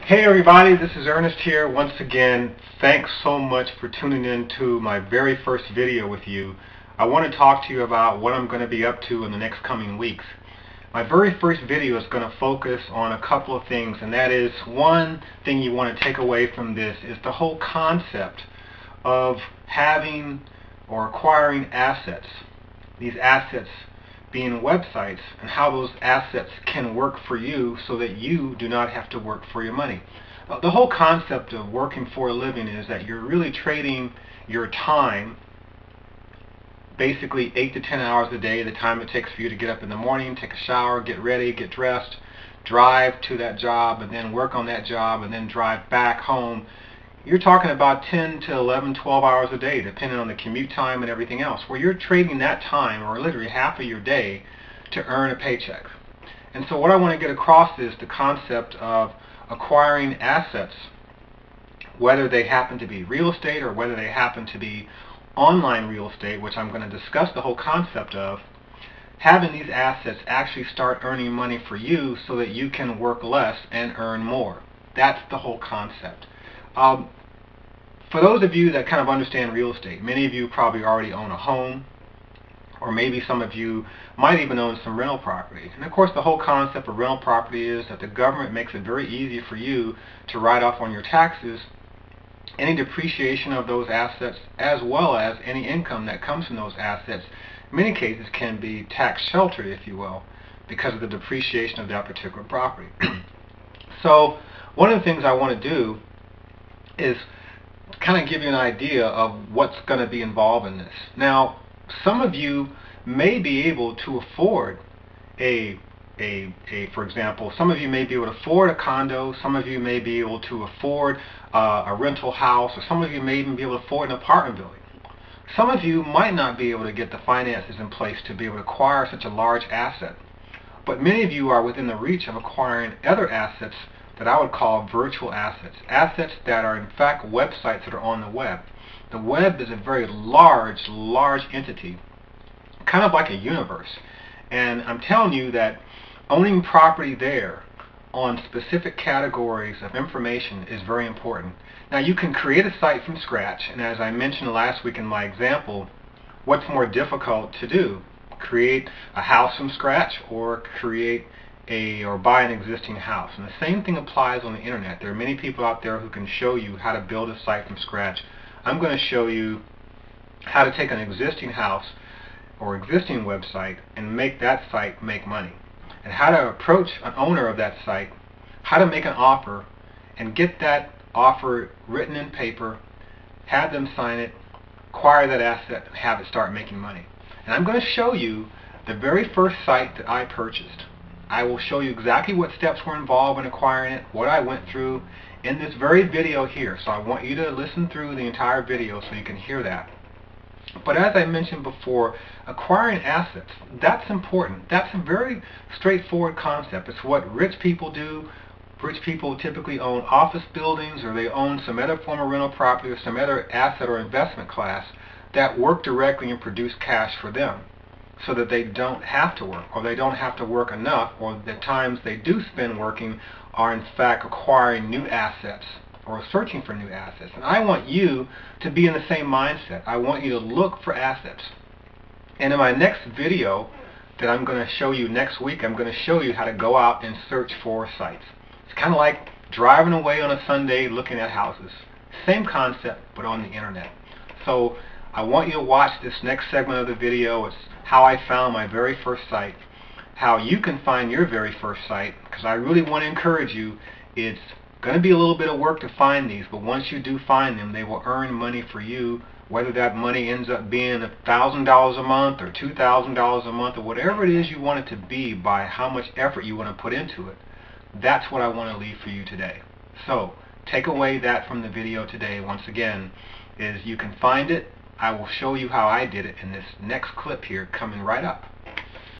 Hey everybody, this is Ernest here. Once again, thanks so much for tuning in to my very first video with you. I want to talk to you about what I'm going to be up to in the next coming weeks. My very first video is going to focus on a couple of things, and that is, one thing you want to take away from this is the whole concept of having or acquiring assets. These assets being websites, and how those assets can work for you so that you do not have to work for your money. The whole concept of working for a living is that you're really trading your time, basically 8 to 10 hours a day, the time it takes for you to get up in the morning, take a shower, get ready, get dressed, drive to that job, and then work on that job, and then drive back home. You're talking about 10 to 11, 12 hours a day, depending on the commute time and everything else, where you're trading that time, or literally half of your day, to earn a paycheck. And so what I want to get across is the concept of acquiring assets, whether they happen to be real estate or whether they happen to be online real estate, which I'm going to discuss the whole concept of. Having these assets actually start earning money for you so that you can work less and earn more. That's the whole concept. For those of you that kind of understand real estate, many of you probably already own a home, or maybe some of you might even own some rental property. And of course, the whole concept of rental property is that the government makes it very easy for you to write off on your taxes any depreciation of those assets, as well as any income that comes from those assets. In many cases can be tax sheltered, if you will, because of the depreciation of that particular property. So one of the things I want to do is kind of give you an idea of what's going to be involved in this. Now, some of you may be able to afford for example, some of you may be able to afford a condo, some of you may be able to afford a rental house, or some of you may even be able to afford an apartment building. Some of you might not be able to get the finances in place to be able to acquire such a large asset. But many of you are within the reach of acquiring other assets that I would call virtual assets. Assets that are in fact websites that are on the web. The web is a very large entity, kind of like a universe. And I'm telling you that owning property there on specific categories of information is very important. Now, you can create a site from scratch, and as I mentioned last week in my example, what's more difficult to do? Create a house from scratch, or buy an existing house. And the same thing applies on the internet. There are many people out there who can show you how to build a site from scratch. I'm going to show you how to take an existing house or existing website and make that site make money, and how to approach an owner of that site, how to make an offer and get that offer written in paper, have them sign it, acquire that asset, and have it start making money. And I'm going to show you the very first site that I purchased. I will show you exactly what steps were involved in acquiring it, what I went through in this very video here. So I want you to listen through the entire video so you can hear that. But as I mentioned before, acquiring assets, that's important. That's a very straightforward concept. It's what rich people do. Rich people typically own office buildings, or they own some other form of rental property or some other asset or investment class that work directly and produce cash for them, so that they don't have to work, or they don't have to work enough, or the times they do spend working are in fact acquiring new assets or searching for new assets. And I want you to be in the same mindset. I want you to look for assets. And in my next video that I'm going to show you next week, I'm going to show you how to go out and search for sites. It's kind of like driving away on a Sunday looking at houses. Same concept, but on the internet. So I want you to watch this next segment of the video. It's how I found my very first site, how you can find your very first site, because I really want to encourage you. It's going to be a little bit of work to find these, but once you do find them, they will earn money for you, whether that money ends up being $1,000 a month or $2,000 a month, or whatever it is you want it to be by how much effort you want to put into it. That's what I want to leave for you today. So take away that from the video today, once again, is you can find it. I will show you how I did it in this next clip here coming right up.